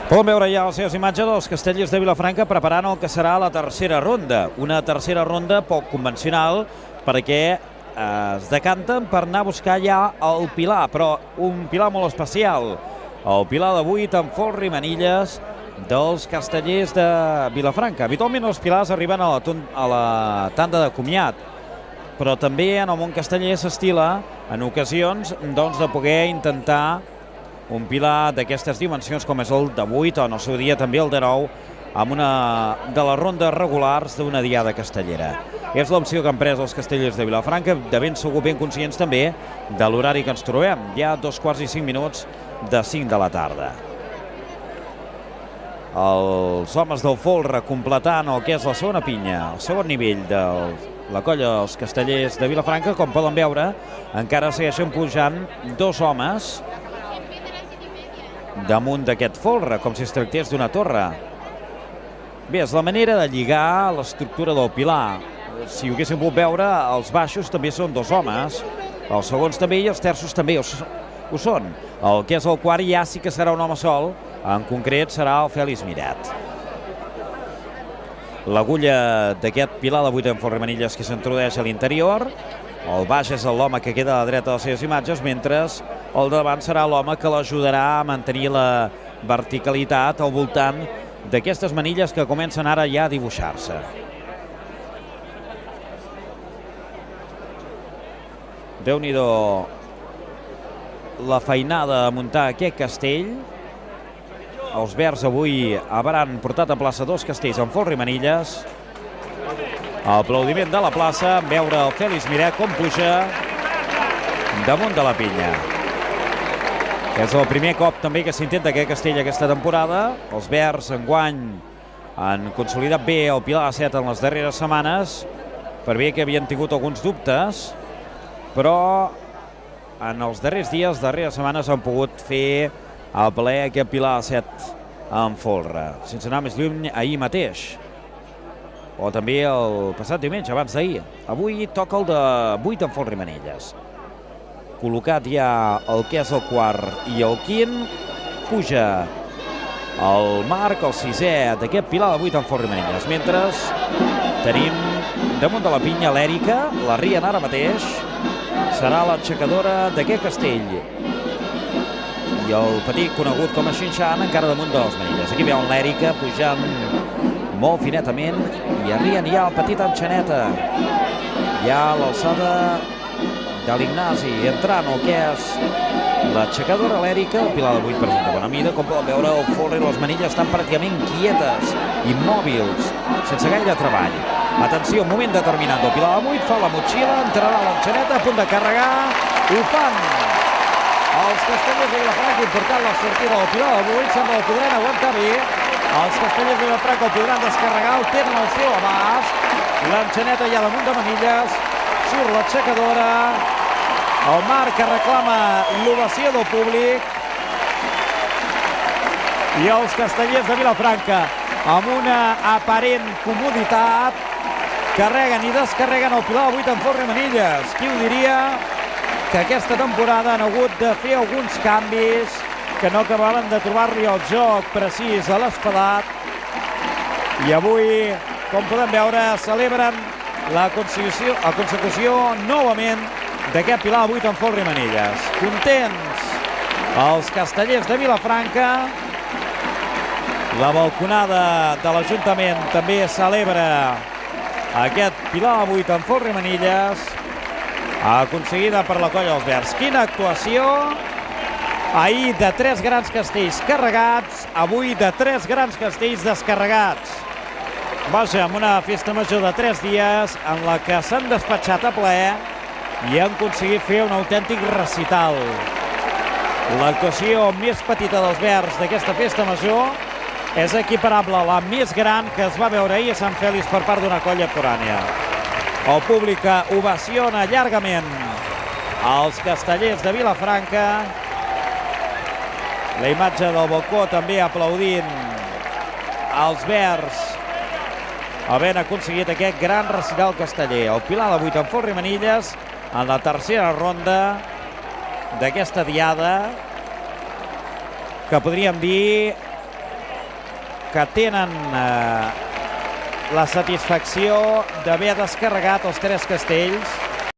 Podem veure ja les seves imatges dels Castellers de Vilafranca preparant el que serà la tercera ronda. Una tercera ronda poc convencional perquè es decanten per anar a buscar ja el pilar, però un pilar molt especial. El pilar d'avui amb folre i manilles dels Castellers de Vilafranca. Habitualment els pilars arriben a la tanda de comiat, però també en el món casteller s'estila en ocasions de poder intentar un pilar d'aquestes dimensions com és el de 8 o en el seu dia també el de 9 amb una de les rondes regulars d'una diada castellera. És l'opció que han pres els Castellers de Vilafranca, de ben segur ben conscients també de l'horari que ens trobem. Ja 2:45 de 5 de la tarda. Els homes del folre completant el que és la segona pinya, el segon nivell de la colla dels Castellers de Vilafranca. Com poden veure, encara segueixen pujant dos homes damunt d'aquest folre, com si es tractés d'una torre. Bé, és la manera de lligar l'estructura del pilar. Si ho haguéssim pogut veure, els baixos també són dos homes, els segons també i els terços també ho són. El que és el quart ja sí que serà un home sol, en concret serà el Fèlix Miret. L'agulla d'aquest pilar de 8 en folre i manilles que s'introdueix a l'interior. El baix és l'home que queda a la dreta de les seves imatges, mentre el de davant serà l'home que l'ajudarà a mantenir la verticalitat al voltant d'aquestes manilles que comencen ara ja a dibuixar-se. Déu-n'hi-do la feinada a muntar aquest castell. Els verds avui hauran portat a plaça dos castells en folre i manilles. Aplaudiment de la plaça en veure el Fèlix Miret com puja damunt de la pinya. És el primer cop també que s'intenta aquest castell aquesta temporada. Els verds enguany han consolidat bé el pilar de 7 en les darreres setmanes, per bé que havien tingut alguns dubtes, però en els darrers dies, darreres setmanes, han pogut fer al ple aquest pilar de 7 en folre. Sense anar més lluny, ahir mateix, o també el passat diumenge, abans d'ahir. Avui toca el de 8 en folre i manilles. Col·locat ja el que és el quart i el quint, puja el Marc, el sisè d'aquest pilar de 8 en folre i manilles. Mentre tenim damunt de la pinya l'Èrica, la rien ara mateix, serà l'aixecadora d'aquest castell. I el petit conegut com a Xinxan encara damunt de les manilles. Aquí veuen l'Èrica pujant molt finetament i arrien ja el petit Enxaneta, ja a l'alçada de l'Ignasi, entrant el que és l'aixecadora l'Èrica. El pilar de 8 presenta bona mida. Com poden veure, el folre i les manilles estan pràcticament quietes, immòbils, sense gaire treball. Atenció, moment determinant del pilar de 8, fa la motxilla, entrarà l'Enxaneta a punt de carregar, ho fan els Castellers de Vilafranca important la sortida del pilar de 8, sembla que el podran aguantar bé. Els Castellers de Vilafranca el podran descarregar, el tenen al seu abast. L'Enxaneta ja damunt de manilles, surt l'aixecadora. El Marc que reclama l'ovació del públic. I els Castellers de Vilafranca, amb una aparent comoditat, carreguen i descarreguen el pilar de 8 en folre i manilles. Qui ho diria que aquesta temporada han hagut de fer alguns canvis que no acabaven de trobar-li el joc precís a l'espadat. I avui, com podem veure, celebren la consecució novament d'aquest pilar de 8 en folre i manilles. Contents els Castellers de Vilafranca. La balconada de l'Ajuntament també celebra aquest pilar de 8 en folre i manilles, aconseguida per la colla dels verds. Quina actuació! Ahir de 3 grans castells carregats, avui de 3 grans castells descarregats. Vaja, amb una festa major de 3 dies en la que s'han despatxat a ple i han aconseguit fer un autèntic recital. L'actuació més petita dels verds d'aquesta festa major és equiparable a la més gran que es va veure ahir a Sant Fèlix per part d'una colla forània. El públic ovaciona llargament els Castellers de Vilafranca. La imatge del balcó també aplaudint els verds havent aconseguit aquest gran recital casteller. El pilar de 8 en folre i manilles en la tercera ronda d'aquesta diada que podríem dir que tenen la satisfacció d'haver descarregat els 3 castells